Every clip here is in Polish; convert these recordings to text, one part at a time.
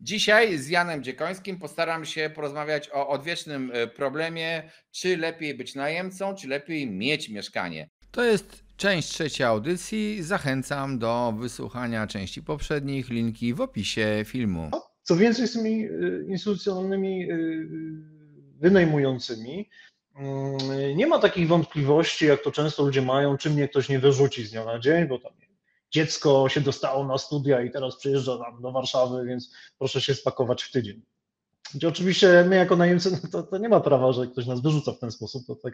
Dzisiaj z Janem Dziekońskim postaram się porozmawiać o odwiecznym problemie, czy lepiej być najemcą, czy lepiej mieć mieszkanie. To jest część trzecia audycji. Zachęcam do wysłuchania części poprzednich, linki w opisie filmu. Co więcej, z tymi instytucjonalnymi wynajmującymi nie ma takich wątpliwości, jak to często ludzie mają, czy mnie ktoś nie wyrzuci z dnia na dzień, bo tam dziecko się dostało na studia i teraz przyjeżdża tam do Warszawy, więc proszę się spakować w tydzień. Gdzie oczywiście my jako najemcy, no to nie ma prawa, że ktoś nas wyrzuca w ten sposób, to tak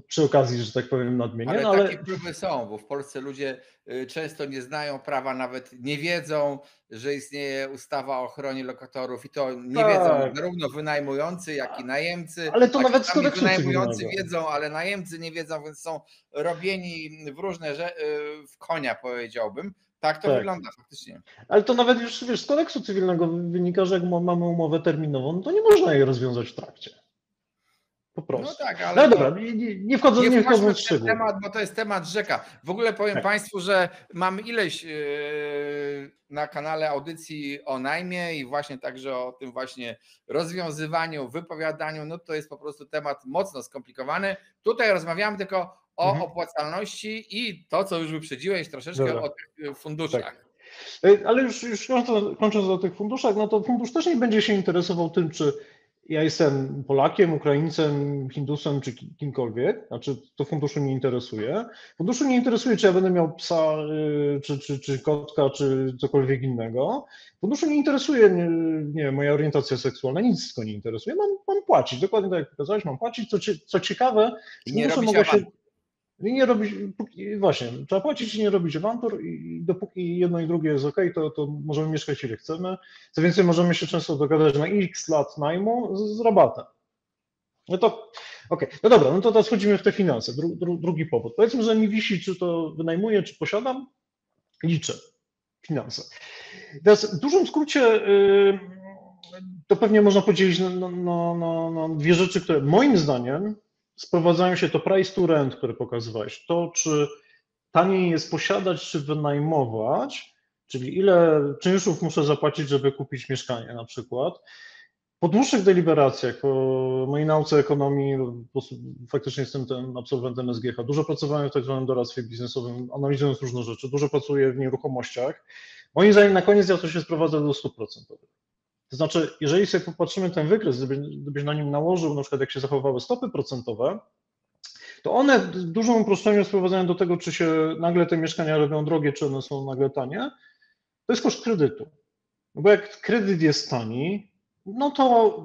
przy okazji, że tak powiem, nadmienię. Ale no, takie próby są, bo w Polsce ludzie często nie znają prawa, nawet nie wiedzą, że istnieje ustawa o ochronie lokatorów i to nie wiedzą Tak, zarówno wynajmujący, jak i najemcy. ale to A nawet z czasami kodeksu wynajmujący cywilnego. wiedzą, ale najemcy nie wiedzą, więc są robieni w różne w konia, powiedziałbym. Tak to Tak. wygląda faktycznie. Ale to nawet już wiesz, z kodeksu cywilnego wynika, że jak mamy umowę terminową, no to nie można jej rozwiązać w trakcie. Po prostu. No tak, ale No dobra, nie wchodząc wchodźmy w w ten szczegóły. temat, bo to jest temat rzeka. W ogóle powiem Tak. Państwu, że mam ileś na kanale audycji o najmie i właśnie także o tym właśnie rozwiązywaniu, wypowiadaniu. No to jest po prostu temat mocno skomplikowany. Tutaj rozmawiamy tylko o opłacalności i to, co już wyprzedziłeś troszeczkę Dobra. o tych funduszach. Ale już kończąc o tych funduszach, no to fundusz też nie będzie się interesował tym, czy ja jestem Polakiem, Ukraińcem, Hindusem czy kimkolwiek, znaczy to funduszu nie interesuje. Funduszu nie interesuje, czy ja będę miał psa, czy kotka, czy cokolwiek innego. Funduszu nie interesuje, nie wiem, moja orientacja seksualna, nic go nie interesuje. Mam płacić, dokładnie tak jak pokazałeś, mam płacić. Co ciekawe, z I nie funduszem robić mogę się... awantur. I nie robić, właśnie, trzeba płacić i nie robić awantur i dopóki jedno i drugie jest ok, to możemy mieszkać ile chcemy. Co więcej, możemy się często dogadać na x lat najmu z rabatem. No to okej, no dobra, no to teraz wchodzimy w te finanse. Drugi powód. Powiedzmy, że mi wisi, czy to wynajmuję, czy posiadam. Liczę finanse. Teraz w dużym skrócie to pewnie można podzielić na dwie rzeczy, które moim zdaniem sprowadzają się to price to rent, które pokazywałeś. To, czy taniej jest posiadać, czy wynajmować, czyli ile czynszów muszę zapłacić, żeby kupić mieszkanie na przykład. Po dłuższych deliberacjach, po mojej nauce ekonomii, faktycznie jestem tym absolwentem SGH, dużo pracowałem w tak zwanym doradztwie biznesowym, analizując różne rzeczy, dużo pracuję w nieruchomościach. Moim zdaniem na koniec dnia to się sprowadza do stóp procentowych. To znaczy, jeżeli sobie popatrzymy ten wykres, gdybyś na nim nałożył, na przykład jak się zachowały stopy procentowe, to one w dużym uproszczeniu sprowadzają do tego, czy się nagle te mieszkania robią drogie, czy one są nagle tanie. To jest koszt kredytu. No bo jak kredyt jest tani, no to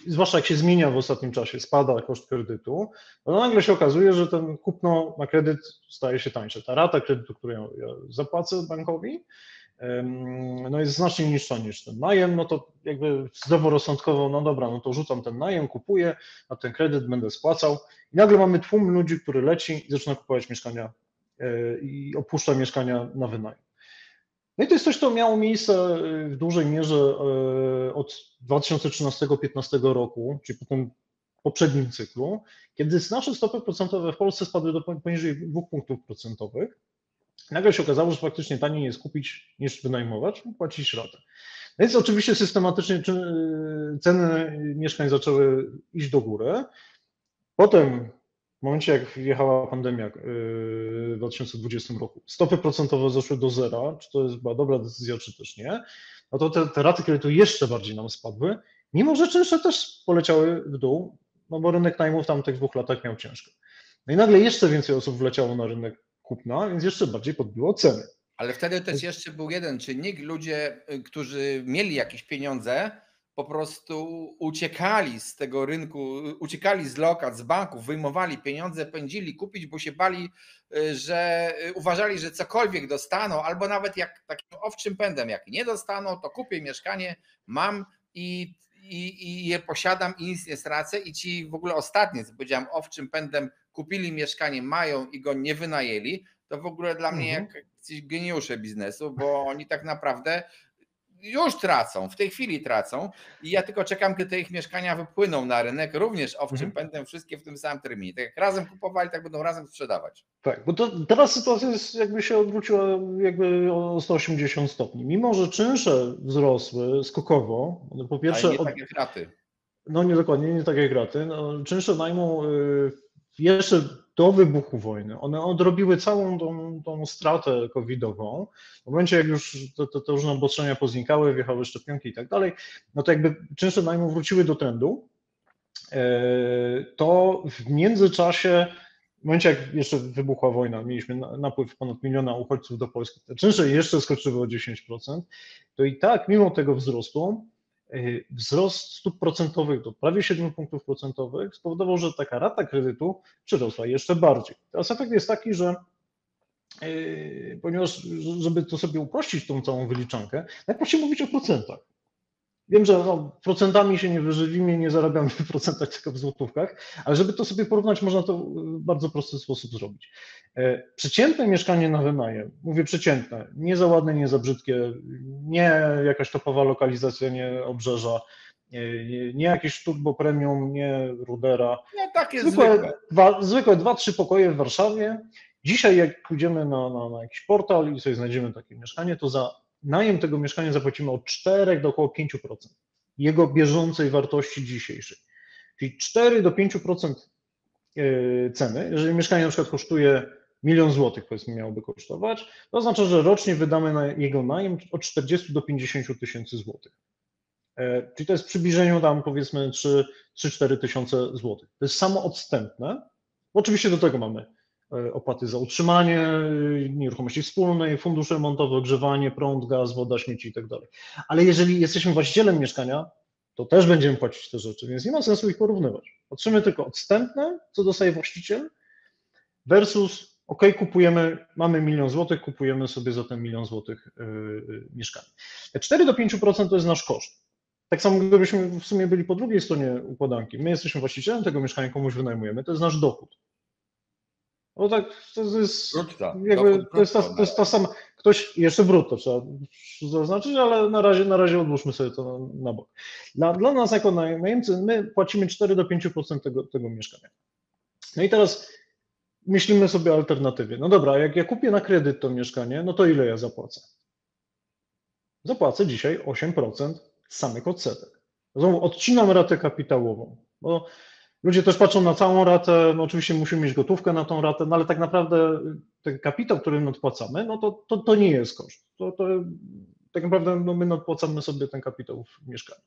zwłaszcza jak się zmienia w ostatnim czasie, spada koszt kredytu, no nagle się okazuje, że ten kupno na kredyt staje się tańsze. Ta rata kredytu, którą ja zapłacę bankowi, no jest znacznie niższa niż ten najem, no to jakby zdroworozsądkowo, no dobra, no to rzucam ten najem, kupuję, a ten kredyt będę spłacał i nagle mamy tłum ludzi, który leci i zaczyna kupować mieszkania i opuszcza mieszkania na wynajem. No i to jest coś, co miało miejsce w dużej mierze od 2013-2015 roku, czyli po tym poprzednim cyklu, kiedy nasze stopy procentowe w Polsce spadły do poniżej 2 punktów procentowych. Nagle się okazało, że faktycznie taniej jest kupić niż wynajmować, płacić ratę. Więc oczywiście systematycznie ceny mieszkań zaczęły iść do góry. Potem w momencie, jak wjechała pandemia w 2020 roku, stopy procentowe zeszły do zera, czy to jest była dobra decyzja, czy też nie, no to te raty kredytu jeszcze bardziej nam spadły, mimo że czynsze też poleciały w dół, no bo rynek najmu w tamtych 2 latach miał ciężko. No i nagle jeszcze więcej osób wleciało na rynek kupna, więc jeszcze bardziej podbiło ceny. Ale wtedy też jeszcze był jeden czynnik. Ludzie, którzy mieli jakieś pieniądze, po prostu uciekali z tego rynku, uciekali z lokat, z banków, wyjmowali pieniądze, pędzili kupić, bo się bali, że uważali, że cokolwiek dostaną, albo nawet jak takim owczym pędem, jak nie dostaną, to kupię mieszkanie, mam i je posiadam i nic nie stracę. I ci w ogóle ostatnie, co powiedziałem, owczym pędem kupili mieszkanie, mają i go nie wynajęli, to w ogóle dla mnie jak geniusze biznesu, bo oni tak naprawdę już tracą, w tej chwili tracą i ja tylko czekam, kiedy te ich mieszkania wypłyną na rynek, również owczym pędem, wszystkie w tym samym terminie. Tak jak razem kupowali, tak będą razem sprzedawać. Tak, bo teraz sytuacja jest, jakby się odwróciła jakby o 180 stopni. Mimo że czynsze wzrosły skokowo, one po Ale pierwsze, nie tak jak raty. no nie dokładnie, nie tak jak raty, no, czynsze najmu jeszcze do wybuchu wojny, one odrobiły całą tą stratę covidową. W momencie, jak już te różne obostrzenia poznikały, wjechały szczepionki i tak dalej, no to jakby czynsze najmu wróciły do trendu, to w międzyczasie, w momencie jak jeszcze wybuchła wojna, mieliśmy napływ ponad 1 miliona uchodźców do Polski, te czynsze jeszcze skoczyły o 10%, to i tak mimo tego wzrostu, wzrost stóp procentowych do prawie 7 punktów procentowych spowodował, że taka rata kredytu przyrosła jeszcze bardziej. Teraz efekt jest taki, że ponieważ, żeby to sobie uprościć tą całą wyliczankę, najprościej mówić o procentach. Wiem, że no, procentami się nie wyżywimy, nie zarabiamy w procentach, tylko w złotówkach, ale żeby to sobie porównać, można to w bardzo prosty sposób zrobić. Przeciętne mieszkanie na wynajem, mówię przeciętne, nie za ładne, nie za brzydkie, nie jakaś topowa lokalizacja, nie Obrzeża, nie jakieś turbo premium, nie Rudera. No takie zwykłe. Zwykłe 2-3 pokoje w Warszawie. Dzisiaj jak pójdziemy na jakiś portal i sobie znajdziemy takie mieszkanie, to za najem tego mieszkania zapłacimy od 4 do około 5% jego bieżącej wartości dzisiejszej. Czyli 4 do 5% ceny. Jeżeli mieszkanie na przykład kosztuje 1 000 000 złotych, powiedzmy miałoby kosztować, to oznacza, że rocznie wydamy na jego najem od 40 do 50 tysięcy złotych. Czyli to jest w przybliżeniu tam powiedzmy 3-4 tysiące złotych. To jest samo odstępne. Oczywiście do tego mamy opłaty za utrzymanie nieruchomości wspólnej, fundusze remontowe, ogrzewanie, prąd, gaz, woda, śmieci i tak dalej. Ale jeżeli jesteśmy właścicielem mieszkania, to też będziemy płacić te rzeczy, więc nie ma sensu ich porównywać. Patrzymy tylko odstępne, co dostaje właściciel versus kupujemy, mamy 1 000 000 złotych, kupujemy sobie za ten 1 000 000 złotych mieszkanie. 4 do 5% to jest nasz koszt. Tak samo gdybyśmy w sumie byli po drugiej stronie układanki, my jesteśmy właścicielem tego mieszkania, komuś wynajmujemy, to jest nasz dochód. No tak, to jest jakby, to jest ta sama, ktoś, jeszcze brutto trzeba zaznaczyć, ale na razie odłóżmy sobie to na bok. Dla nas jako najemcy my płacimy 4 do 5% tego mieszkania. No i teraz myślimy sobie o alternatywie. No dobra, jak ja kupię na kredyt to mieszkanie, no to ile ja zapłacę? Zapłacę dzisiaj 8% samych odsetek. Znowu odcinam ratę kapitałową, bo ludzie też patrzą na całą ratę, no oczywiście musimy mieć gotówkę na tą ratę, no ale tak naprawdę ten kapitał, który nadpłacamy, no to nie jest koszt. Tak naprawdę no my nadpłacamy sobie ten kapitał w mieszkaniu.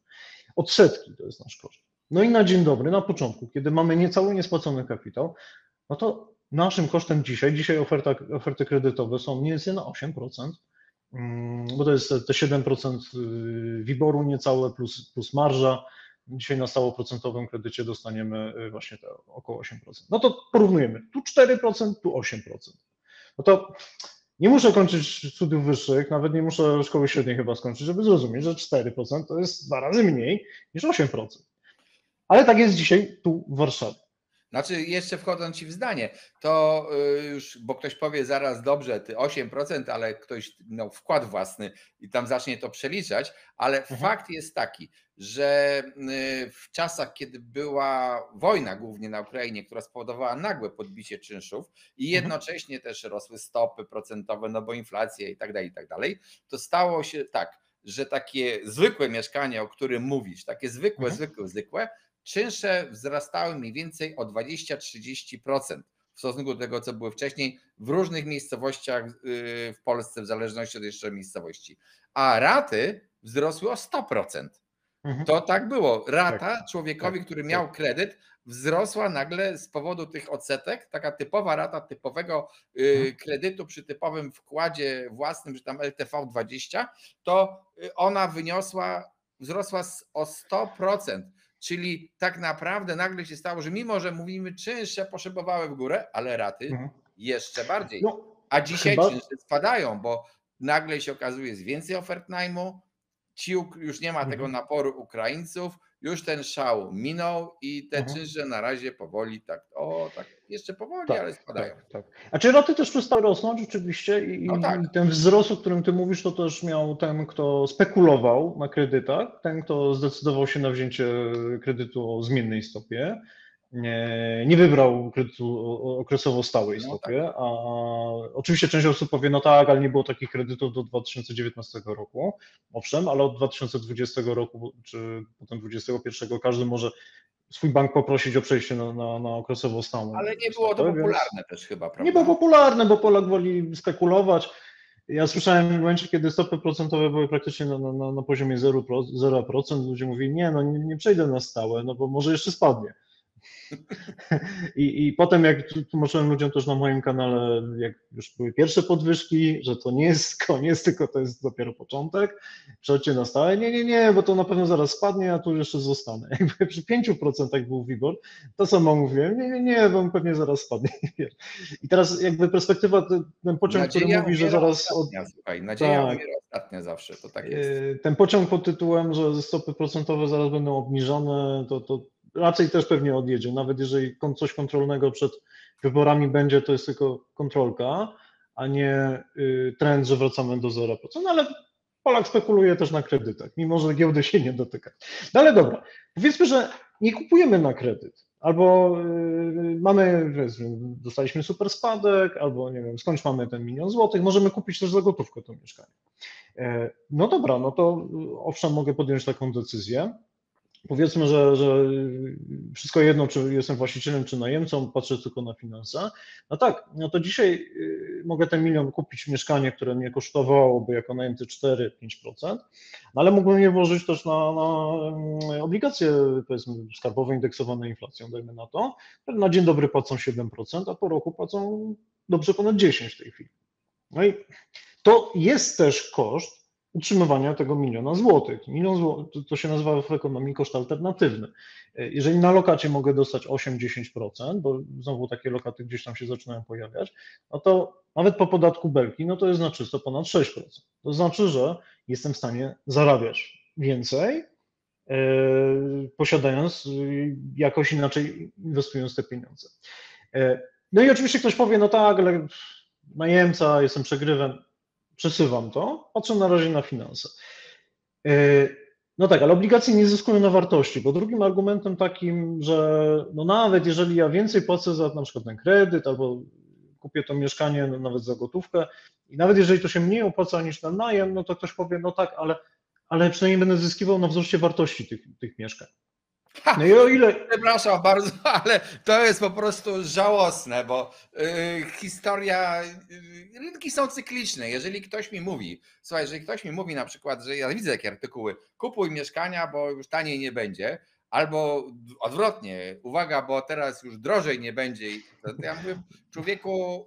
Odsetki to jest nasz koszt. No i na dzień dobry, na początku, kiedy mamy niecały niespłacony kapitał, no to naszym kosztem dzisiaj oferty kredytowe są mniej więcej na 8%, bo to jest te 7% WIBOR-u niecałe plus marża. Dzisiaj na stałoprocentowym kredycie dostaniemy właśnie te około 8%. No to porównujemy, tu 4%, tu 8%. No to nie muszę kończyć studiów wyższych, nawet nie muszę szkoły średniej chyba skończyć, żeby zrozumieć, że 4% to jest 2 razy mniej niż 8%. Ale tak jest dzisiaj tu w Warszawie. Znaczy, jeszcze wchodząc ci w zdanie, to już, bo ktoś powie zaraz, dobrze, ty 8%, ale ktoś wkład własny i tam zacznie to przeliczać, ale fakt jest taki, że w czasach, kiedy była wojna głównie na Ukrainie, która spowodowała nagłe podbicie czynszów i jednocześnie też rosły stopy procentowe, no bo inflacja i tak dalej, to stało się tak, że takie zwykłe mieszkanie, o którym mówisz, takie zwykłe, czynsze wzrastały mniej więcej o 20-30% w stosunku do tego, co było wcześniej w różnych miejscowościach w Polsce, w zależności od jeszcze miejscowości. A raty wzrosły o 100%. To tak było. Rata człowiekowi, który miał kredyt, wzrosła nagle z powodu tych odsetek. Taka typowa rata typowego kredytu przy typowym wkładzie własnym, czy tam LTV 20, to ona wzrosła o 100%. Czyli tak naprawdę nagle się stało, że mimo, że mówimy, czynsze poszybowały w górę, ale raty jeszcze bardziej. A dzisiaj czynsze spadają, bo nagle się okazuje, jest więcej ofert najmu, już nie ma tego naporu Ukraińców, już ten szał minął i te czynsze na razie powoli tak jeszcze powoli, ale spadają. Tak. A czy raty też przestały rosnąć oczywiście No tak. i ten wzrost, o którym ty mówisz, to też miał ten, kto spekulował na kredytach, ten, kto zdecydował się na wzięcie kredytu o zmiennej stopie, nie wybrał kredytu o okresowo stałej stopie, a oczywiście część osób powie, no tak, ale nie było takich kredytów do 2019 roku, owszem, ale od 2020 roku czy potem 2021 każdy może swój bank poprosić o przejście na okresowo stałą. Ale nie było to popularne też chyba, prawda? Nie było popularne, bo Polak woli spekulować. Ja słyszałem w momencie, kiedy stopy procentowe były praktycznie na poziomie 0%, ludzie mówili, nie przejdę na stałe, no bo może jeszcze spadnie. I potem jak tłumaczyłem ludziom też na moim kanale, jak już były pierwsze podwyżki, że to nie jest koniec, tylko to jest dopiero początek, przejdźcie na stałe, nie, bo to na pewno zaraz spadnie, a tu jeszcze zostanę. Jakby przy 5% był WIBOR, to samo mówiłem, nie, bo pewnie zaraz spadnie. I teraz jakby perspektywa, ten pociąg, który mówi, że zaraz... Słuchaj, nadzieja umiera ostatnia zawsze, to tak jest. Ten pociąg pod tytułem, że stopy procentowe zaraz będą obniżone, to raczej też pewnie odjedzie, nawet jeżeli coś kontrolnego przed wyborami będzie, to jest tylko kontrolka, a nie trend, że wracamy do 0%, ale Polak spekuluje też na kredytach, mimo że giełdy się nie dotyka. No ale dobra, powiedzmy, że nie kupujemy na kredyt, albo dostaliśmy super spadek, albo nie wiem, skądś mamy ten 1 000 000 złotych, możemy kupić też za gotówkę to mieszkanie. No dobra, no to owszem, mogę podjąć taką decyzję. Powiedzmy, że wszystko jedno, czy jestem właścicielem, czy najemcą, patrzę tylko na finanse. No tak, no to dzisiaj mogę ten 1 000 000 kupić mieszkanie, które mnie kosztowałoby jako najemcy 4-5%, no ale mógłbym je włożyć też na obligacje, powiedzmy, skarbowe indeksowane inflacją, dajmy na to. Na dzień dobry płacą 7%, a po roku płacą dobrze ponad 10% w tej chwili. No i to jest też koszt utrzymywania tego 1 000 000 złotych. 1 000 000 złotych to się nazywa w ekonomii koszt alternatywny. Jeżeli na lokacie mogę dostać 8-10%, bo znowu takie lokaty gdzieś tam się zaczynają pojawiać, no to nawet po podatku Belki, no to jest na czysto ponad 6%. To znaczy, że jestem w stanie zarabiać więcej, posiadając jakoś inaczej, inwestując te pieniądze. No i oczywiście ktoś powie, no tak, ale najemca, jestem przegrywem, przesuwam to, patrzę na razie na finanse. No tak, ale obligacje nie zyskują na wartości, bo drugim argumentem takim, że no nawet jeżeli ja więcej płacę za na przykład ten kredyt albo kupię to mieszkanie nawet za gotówkę i nawet jeżeli to się mniej opłaca niż ten najem, no to ktoś powie, no tak, ale przynajmniej będę zyskiwał na wzroście wartości tych mieszkań. No i o ile... Przepraszam bardzo, ale to jest po prostu żałosne, bo historia, rynki są cykliczne. Jeżeli ktoś mi mówi, słuchaj, jeżeli ktoś mi mówi na przykład, że ja widzę takie artykuły, kupuj mieszkania, bo już taniej nie będzie, albo odwrotnie, uwaga, bo teraz już drożej nie będzie, to ja mówię, człowieku,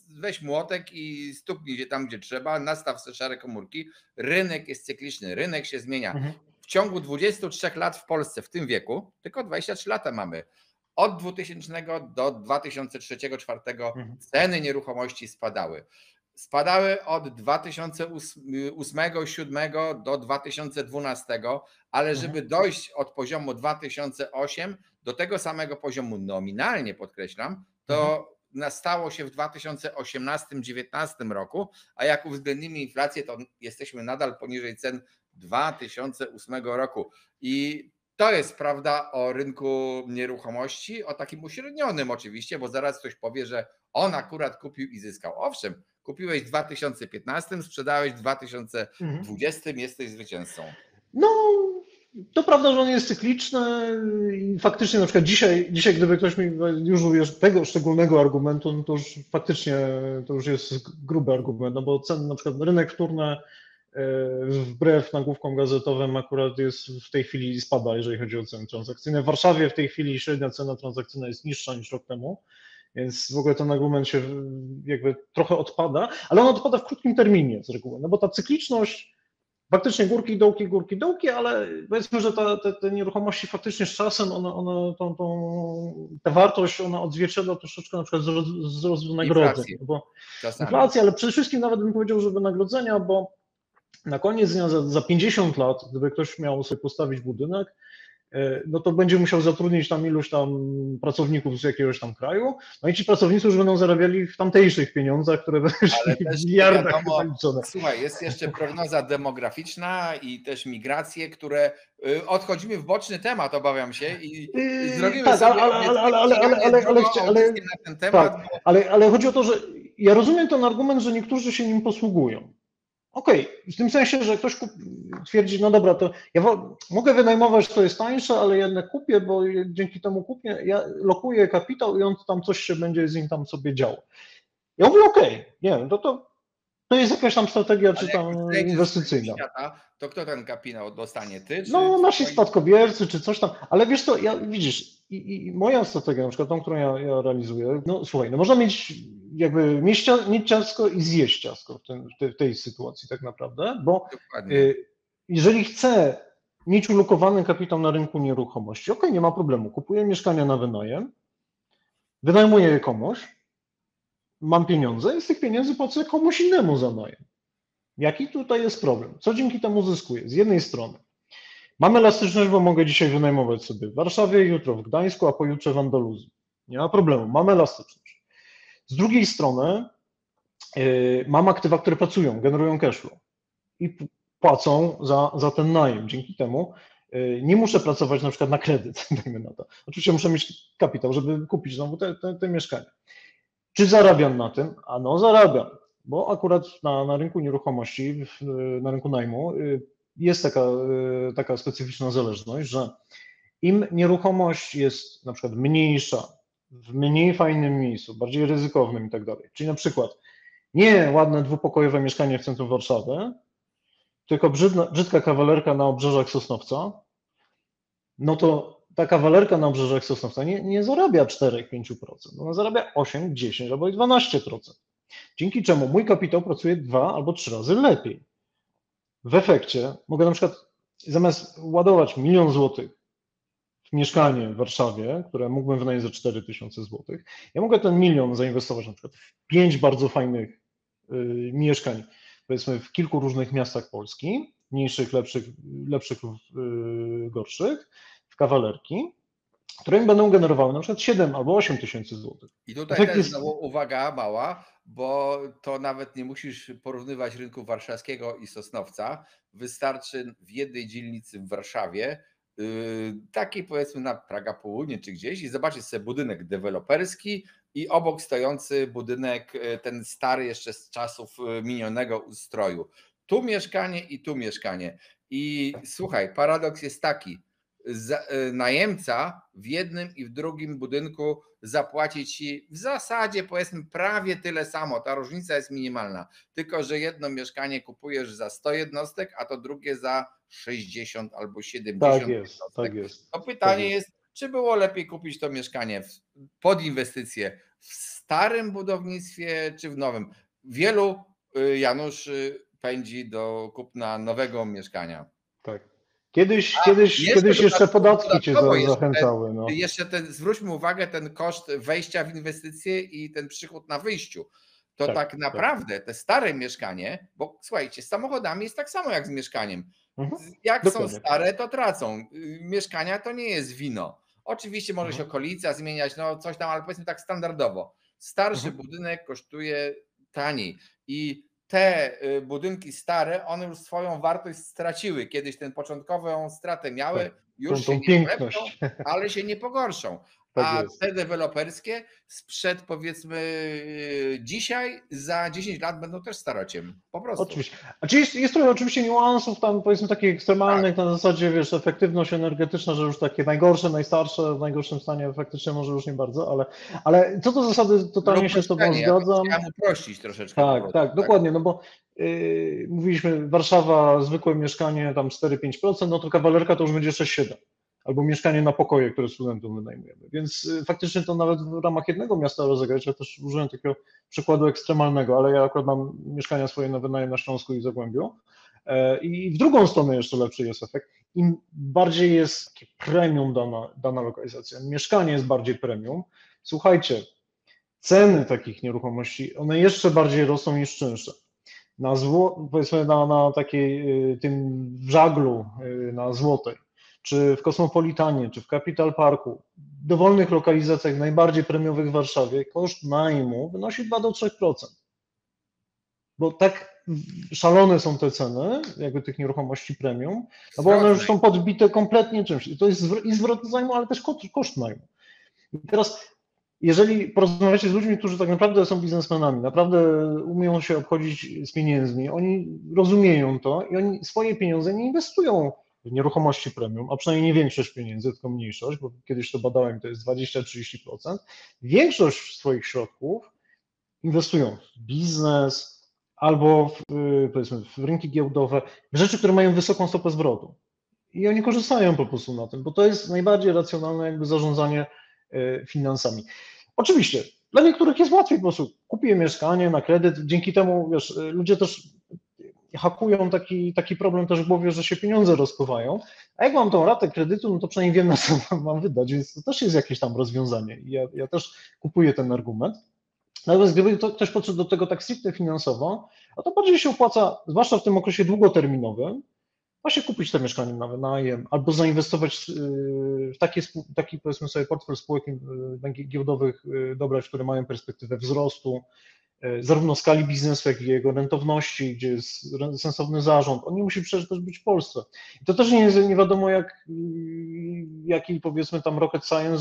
weź młotek i stuknij się tam, gdzie trzeba, nastaw sobie szare komórki, rynek jest cykliczny, rynek się zmienia. W ciągu 23 lat w Polsce w tym wieku, tylko 23 lata mamy, od 2000 do 2003-2004 ceny nieruchomości spadały. Spadały od 2008-2007 do 2012, ale żeby dojść od poziomu 2008 do tego samego poziomu nominalnie, podkreślam, to nastało się w 2018-2019 roku, a jak uwzględnimy inflację, to jesteśmy nadal poniżej cen 2008 roku. I to jest prawda o rynku nieruchomości, o takim uśrednionym oczywiście, bo zaraz ktoś powie, że on akurat kupił i zyskał. Owszem, kupiłeś w 2015, sprzedałeś w 2020, jesteś zwycięzcą. No, to prawda, że on jest cykliczny i faktycznie na przykład dzisiaj gdyby ktoś mi już użył tego szczególnego argumentu, no to już faktycznie to już jest gruby argument, no bo ceny, na przykład rynek wtórny wbrew nagłówkom gazetowym akurat jest w tej chwili spada, jeżeli chodzi o ceny transakcyjne. W Warszawie w tej chwili średnia cena transakcyjna jest niższa niż rok temu, więc w ogóle ten argument się jakby trochę odpada, ale on odpada w krótkim terminie z reguły, no bo ta cykliczność, faktycznie górki, dołki, ale powiedzmy, że te nieruchomości faktycznie z czasem, ta wartość, ona odzwierciedla troszeczkę na przykład wzrost wynagrodzeń. Inflacja, ale przede wszystkim nawet bym powiedział, że wynagrodzenia, bo Na koniec dnia za 50 lat, gdyby ktoś miał sobie postawić budynek, no to będzie musiał zatrudnić tam iluś tam pracowników z jakiegoś tam kraju, no i ci pracownicy już będą zarabiali w tamtejszych pieniądzach, które będą Ale szli w też nie miliardach chyba wiadomo, liczone. słuchaj, jest jeszcze prognoza demograficzna i też migracje, które odchodzimy w boczny temat, obawiam się, i zrobimy Tak, sobie drugą audycję na ten temat, tak, bo ale chodzi o to, że ja rozumiem ten argument, że niektórzy się nim posługują. Okej, w tym sensie, że ktoś twierdzi, no dobra, to ja mogę wynajmować, to jest tańsze, ale jednak kupię, bo dzięki temu kupię, ja lokuję kapitał i on tam coś się będzie z nim tam sobie działo. Ja mówię, okej, nie wiem, to jest jakaś tam strategia, czy ale jak tam już zejdziesz z tego inwestycyjna. świata, to kto ten kapitał dostanie? Ty No, czy nasi twoi? spadkobiercy, czy coś tam, ale wiesz co, widzisz, i moja strategia, na przykład tą, którą ja realizuję, no słuchaj, no można mieć jakby mieć ciastko i zjeść ciastko w tej sytuacji tak naprawdę, bo Dokładnie. jeżeli chcę mieć ulokowany kapitał na rynku nieruchomości, okej, nie ma problemu, kupuję mieszkania na wynajem, wynajmuję je komuś, mam pieniądze i z tych pieniędzy płacę komuś innemu za najem. Jaki tutaj jest problem? Co dzięki temu zyskuję? Z jednej strony mam elastyczność, bo mogę dzisiaj wynajmować sobie w Warszawie, jutro w Gdańsku, a pojutrze w Andaluzji. Nie ma problemu, mam elastyczność. Z drugiej strony mam aktywa, które pracują, generują cashflow i płacą za ten najem. Dzięki temu nie muszę pracować na przykład na kredyt, dajmy na to. Oczywiście muszę mieć kapitał, żeby kupić znowu te mieszkania. Czy zarabiam na tym? A no zarabiam, bo akurat na rynku nieruchomości, na rynku najmu jest taka specyficzna zależność, że im nieruchomość jest na przykład mniejsza, w mniej fajnym miejscu, bardziej ryzykownym i tak dalej, czyli na przykład nie ładne dwupokojowe mieszkanie w centrum Warszawy, tylko brzydka kawalerka na obrzeżach Sosnowca, no to ta kawalerka na obrzeżach Sosnowca nie zarabia 4-5%, ona zarabia 8, 10 albo i 12%. Dzięki czemu mój kapitał pracuje 2 albo 3 razy lepiej. W efekcie mogę na przykład zamiast ładować 1 000 000 złotych w mieszkanie w Warszawie, które mógłbym wynająć za 4000 złotych, ja mogę ten 1 000 000 zainwestować na przykład w 5 bardzo fajnych mieszkań, powiedzmy w kilku różnych miastach Polski, mniejszych, lepszych lub gorszych, w kawalerki, które mi będą generowały na przykład 7 albo 8 tysięcy złotych. I tutaj Efekt też jest, znowu uwaga mała, bo to nawet nie musisz porównywać rynku warszawskiego i Sosnowca. Wystarczy w jednej dzielnicy w Warszawie, takiej powiedzmy na Praga Południe czy gdzieś, i zobaczyć sobie budynek deweloperski i obok stojący budynek, ten stary jeszcze z czasów minionego ustroju. Tu mieszkanie i tu mieszkanie. I słuchaj, paradoks jest taki, najemca w jednym i w drugim budynku zapłaci ci w zasadzie powiedzmy prawie tyle samo, ta różnica jest minimalna, tylko że jedno mieszkanie kupujesz za 100 jednostek, a to drugie za 60 albo 70 tak jest, tak jednostek. jest. To Tak pytanie jest. jest, czy było lepiej kupić to mieszkanie pod inwestycję w starym budownictwie, czy w nowym? Wielu, Janusz, pędzi do kupna nowego mieszkania. Tak. Kiedyś jeszcze podatki cię dodatkowo zachęcały. No. zwróćmy uwagę, ten koszt wejścia w inwestycje i ten przychód na wyjściu. To tak naprawdę te stare mieszkanie, bo słuchajcie, z samochodami jest tak samo jak z mieszkaniem. Jak Dokładnie. są stare, to tracą. Mieszkania to nie jest wino. Oczywiście może się okolica zmieniać, no coś tam, ale powiedzmy tak standardowo. Starszy budynek kosztuje taniej i te budynki stare, one już swoją wartość straciły. Kiedyś tę początkową stratę miały, już się nie piękność. polepszą, ale się nie pogorszą. Tak A jest. te deweloperskie sprzed powiedzmy dzisiaj, za 10 lat będą też starociem. Po prostu. Oczywiście. Jest trochę oczywiście niuansów tam powiedzmy takich ekstremalnych na zasadzie, wiesz, efektywność energetyczna, że już takie najgorsze, najstarsze w najgorszym stanie faktycznie może już nie bardzo, ale co do zasady totalnie się z tobą zgadzam. Ja chciałem uprościć troszeczkę. Tak, dokładnie, no bo mówiliśmy Warszawa, zwykłe mieszkanie tam 4-5%, no to kawalerka to już będzie 6-7. Albo mieszkanie na pokoje, które studentom wynajmujemy. Więc faktycznie to nawet w ramach jednego miasta rozegrać. Ja też użyłem takiego przykładu ekstremalnego, ale ja akurat mam mieszkania swoje na wynajem na Śląsku i Zagłębiu. I w drugą stronę jeszcze lepszy jest efekt. Im bardziej jest premium dana lokalizacja, mieszkanie jest bardziej premium. Słuchajcie, ceny takich nieruchomości, one jeszcze bardziej rosną niż czynsze. powiedzmy na takiej tym żaglu na Złotej, czy w Kosmopolitanie, czy w Capital Parku, w dowolnych lokalizacjach najbardziej premiowych w Warszawie, koszt najmu wynosi 2 do 3%. Bo tak szalone są te ceny, jakby tych nieruchomości premium, no bo one już są podbite kompletnie czymś. I to jest i zwrot zajmu, ale też koszt najmu. I teraz, jeżeli porozmawiacie z ludźmi, którzy tak naprawdę są biznesmenami, naprawdę umieją się obchodzić z pieniędzmi, oni rozumieją to i oni swoje pieniądze nie inwestują w nieruchomości premium, a przynajmniej nie większość pieniędzy, tylko mniejszość, bo kiedyś to badałem, to jest 20-30%. Większość swoich środków inwestują w biznes albo powiedzmy w rynki giełdowe, w rzeczy, które mają wysoką stopę zwrotu. I oni korzystają po prostu na tym, bo to jest najbardziej racjonalne jakby zarządzanie finansami. Oczywiście, dla niektórych jest łatwiej po prostu kupię mieszkanie na kredyt, dzięki temu wiesz, ludzie też hakują taki problem też w głowie, że się pieniądze rozpływają, a jak mam tą ratę kredytu, no to przynajmniej wiem, na co mam wydać, więc to też jest jakieś tam rozwiązanie. I ja też kupuję ten argument. Natomiast gdyby ktoś podszedł do tego tak stricte finansowo, a to bardziej się opłaca, zwłaszcza w tym okresie długoterminowym, właśnie kupić te mieszkanie na wynajem albo zainwestować w taki powiedzmy sobie portfel spółek giełdowych dobrać, które mają perspektywę wzrostu, zarówno skali biznesu, jak i jego rentowności, gdzie jest sensowny zarząd. On nie musi przecież też być w Polsce. I to też nie jest nie wiadomo jaki powiedzmy tam rocket science,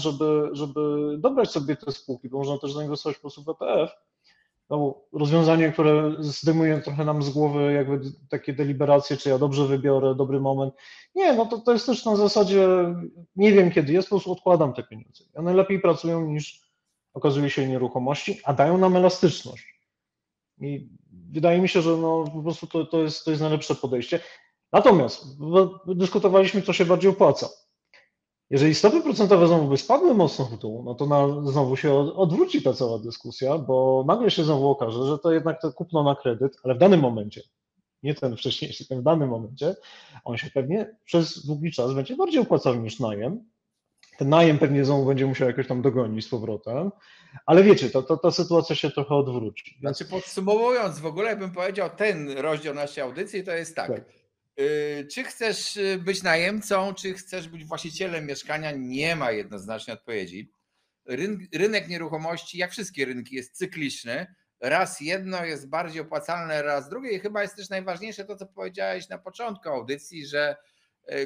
żeby dobrać sobie te spółki, bo można też zainwestować po prostu w ETF. No, rozwiązanie, które zdejmuje trochę nam z głowy jakby takie deliberacje, czy ja dobrze wybiorę, dobry moment. Nie, no to jest też na zasadzie, nie wiem kiedy jest, po prostu odkładam te pieniądze. One lepiej pracują niż okazuje się nieruchomości, a dają nam elastyczność. I wydaje mi się, że no, po prostu to jest najlepsze podejście. Natomiast dyskutowaliśmy, co się bardziej opłaca. Jeżeli stopy procentowe znowu by spadły mocno w dół, no to znowu się odwróci ta cała dyskusja, bo nagle się znowu okaże, że to jednak to kupno na kredyt, ale w danym momencie, nie ten wcześniejszy, ten w danym momencie, on się pewnie przez długi czas będzie bardziej opłacał niż najem. Ten najem pewnie znowu będzie musiał jakoś tam dogonić z powrotem, ale wiecie, ta sytuacja się trochę odwróci. Znaczy podsumowując, w ogóle bym powiedział, ten rozdział naszej audycji to jest tak. Czy chcesz być najemcą, czy chcesz być właścicielem mieszkania? Nie ma jednoznacznej odpowiedzi. Rynek nieruchomości, jak wszystkie rynki, jest cykliczny. Raz jedno jest bardziej opłacalne, raz drugie. I chyba jest też najważniejsze to, co powiedziałeś na początku audycji, że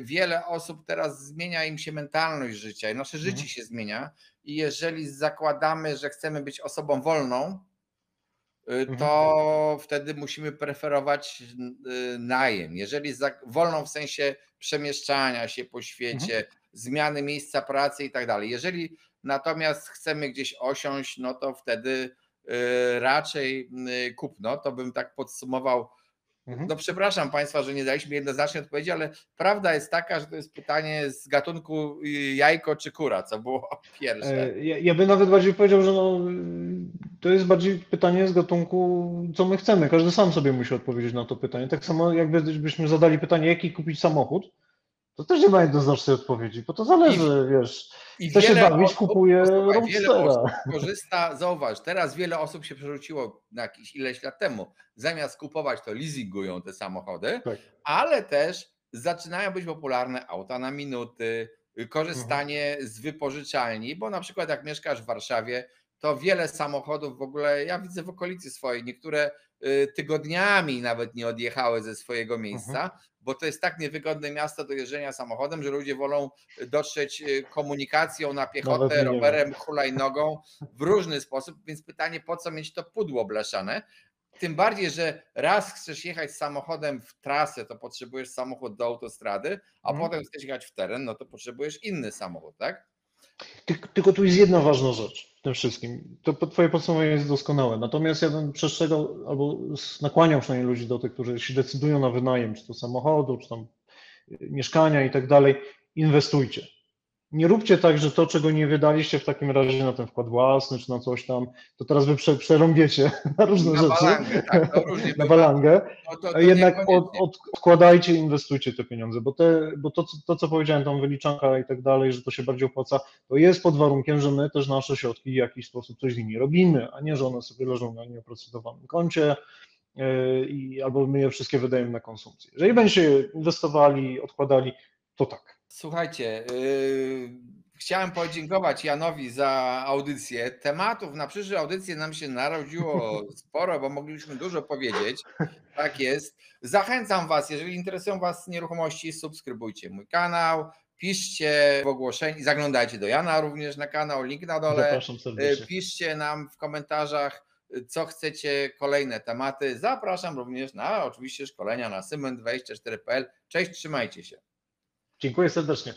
wiele osób teraz zmienia im się mentalność życia i nasze życie się zmienia. I jeżeli zakładamy, że chcemy być osobą wolną, to wtedy musimy preferować najem. Jeżeli wolną w sensie przemieszczania się po świecie, zmiany miejsca pracy i tak dalej. Jeżeli natomiast chcemy gdzieś osiąść, no to wtedy raczej kupno. To bym tak podsumował. No przepraszam Państwa, że nie daliśmy jednoznacznej odpowiedzi, ale prawda jest taka, że to jest pytanie z gatunku jajko czy kura, co było pierwsze. Ja bym nawet bardziej powiedział, że no, to jest bardziej pytanie z gatunku, co my chcemy. Każdy sam sobie musi odpowiedzieć na to pytanie. Tak samo jakbyśmy zadali pytanie, jaki kupić samochód, to też nie ma jednoznacznej odpowiedzi, bo to zależy, wiesz, chce się bawić, kupuje Roadstera. Korzysta, zauważ, teraz wiele osób się przerzuciło na jakieś ileś lat temu, zamiast kupować to leasingują te samochody, Tak. ale też zaczynają być popularne auta na minuty, korzystanie z wypożyczalni, bo na przykład jak mieszkasz w Warszawie, to wiele samochodów w ogóle, ja widzę w okolicy swojej, niektóre tygodniami nawet nie odjechały ze swojego miejsca, bo to jest tak niewygodne miasto do jeżdżenia samochodem, że ludzie wolą dotrzeć komunikacją na piechotę, rowerem, hulajnogą w różny sposób, więc pytanie, po co mieć to pudło blaszane? Tym bardziej, że raz chcesz jechać samochodem w trasę, to potrzebujesz samochód do autostrady, a potem chcesz jechać w teren, no to potrzebujesz inny samochód, tak? Tylko tu jest jedna ważna rzecz w tym wszystkim. To twoje podsumowanie jest doskonałe. Natomiast ja bym przestrzegał albo nakłaniał przynajmniej ludzi do tych, którzy się decydują na wynajem, czy to samochodu, czy tam mieszkania i tak dalej, inwestujcie. Nie róbcie tak, że to, czego nie wydaliście w takim razie na ten wkład własny, czy na coś tam, to teraz wy przerąbiecie na różne rzeczy. Balangę, tak, to różnie na balangę. To jednak odkładajcie, inwestujcie te pieniądze, bo to, co powiedziałem, tam wyliczanka i tak dalej, że to się bardziej opłaca, to jest pod warunkiem, że my też nasze środki w jakiś sposób coś z nimi robimy, a nie, że one sobie leżą na nieoprocentowanym koncie albo my je wszystkie wydajemy na konsumpcję. Jeżeli będziecie inwestowali, odkładali, to tak. Słuchajcie, chciałem podziękować Janowi za audycję. Tematów na przyszłe audycje nam się narodziło sporo, bo moglibyśmy dużo powiedzieć. Tak jest. Zachęcam Was, jeżeli interesują Was nieruchomości, subskrybujcie mój kanał, piszcie w ogłoszeniu, zaglądajcie do Jana również na kanał, link na dole. Zapraszam serdecznie. Piszcie nam w komentarzach, co chcecie, kolejne tematy. Zapraszam również na oczywiście szkolenia na Syment24.pl. Cześć, trzymajcie się. Dziękuję serdecznie.